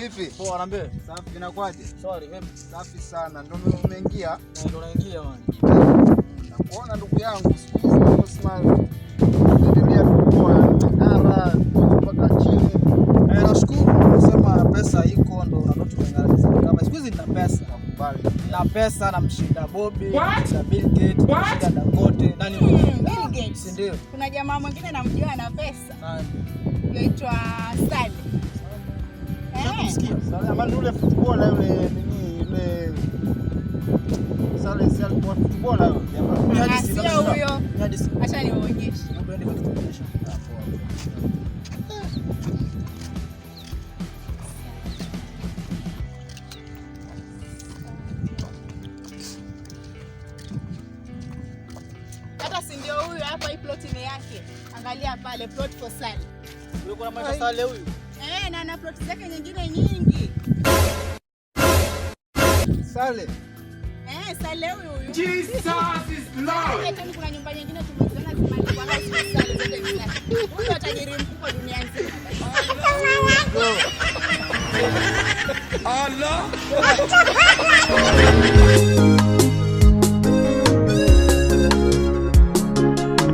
Vipi? Poa niambie. Safi inakwaje? Sorry, vipi? Safi sana. Ndio umeingia? Ndio naingia bwana. Nakuona ndugu yangu siku hizi smile. Endelea kupoa. Ngara mpaka chini. Nashukuru kusema pesa iko ndo unatoka ngara. Kama siku hizi nina pesa. Nakubali. Na pesa na mshinda Bobby, na Bill Gates, na Dangote, nani mwingine? Bill Gates. Si ndio? Kuna jamaa mwingine namjua na pesa. Nani? Yaitwa Stanley. Sikia. Sasa yule footballer yule nini yule Sale kwa footballer yule jamaa. Sio huyo. Acha nionyeshe. Hata si ndio huyo hapa, hii plot ni yake. Angalia pale plot for sale. Yule kuna maisha Sale huyu. Na ana plot zake nyingine nyingi. Sale. Sale huyu. Jesus is Lord. Hata kuna nyumba nyingine tumeziona zimeandikwa house Sale zote ni zake. Huyu tajiri mkubwa dunia nzima. Allah.